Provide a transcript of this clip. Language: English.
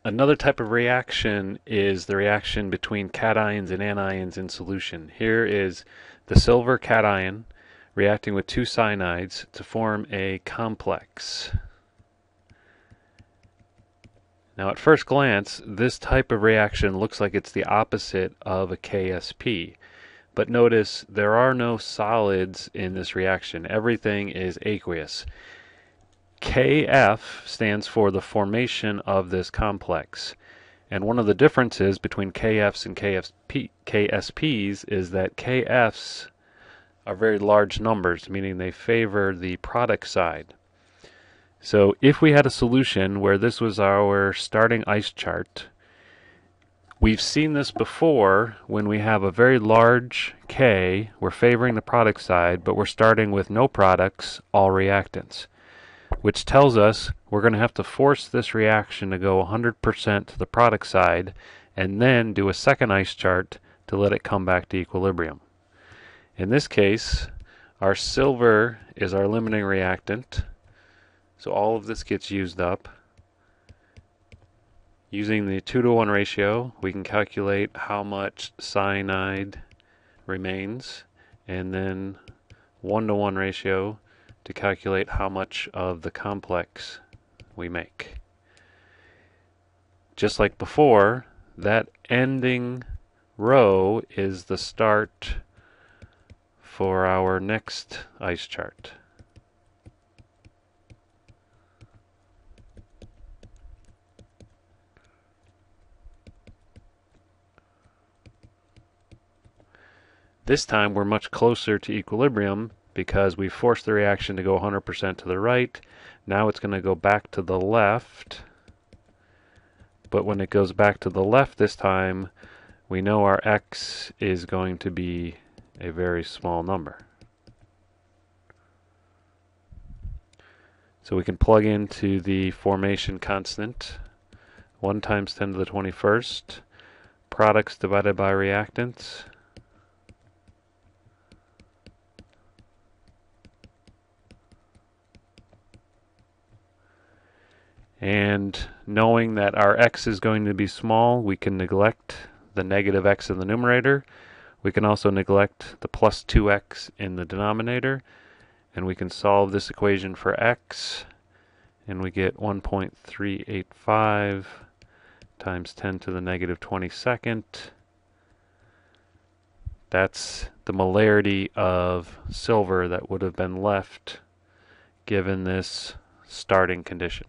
Another type of reaction is the reaction between cations and anions in solution. Here is the silver cation reacting with two cyanides to form a complex. Now at first glance, this type of reaction looks like it's the opposite of a KSP. But notice there are no solids in this reaction. Everything is aqueous. KF stands for the formation of this complex. And one of the differences between KFs and KSPs is that KFs are very large numbers, meaning they favor the product side. So if we had a solution where this was our starting ice chart, we've seen this before when we have a very large K, we're favoring the product side, but we're starting with no products, all reactants, which tells us we're going to have to force this reaction to go 100% to the product side and then do a second ice chart to let it come back to equilibrium. In this case, our silver is our limiting reactant, so all of this gets used up. Using the 2-to-1 ratio, we can calculate how much cyanide remains, and then 1-to-1 ratio to calculate how much of the complex we make. Just like before, that ending row is the start for our next ice chart. This time we're much closer to equilibrium because we forced the reaction to go 100% to the right. Now it's going to go back to the left. But when it goes back to the left this time, we know our x is going to be a very small number. So we can plug into the formation constant, 1 times 10 to the 21st, products divided by reactants. And knowing that our x is going to be small, we can neglect the negative x in the numerator. We can also neglect the plus 2x in the denominator. And we can solve this equation for x. And we get 1.385 times 10 to the negative 22nd. That's the molarity of silver that would have been left given this starting condition.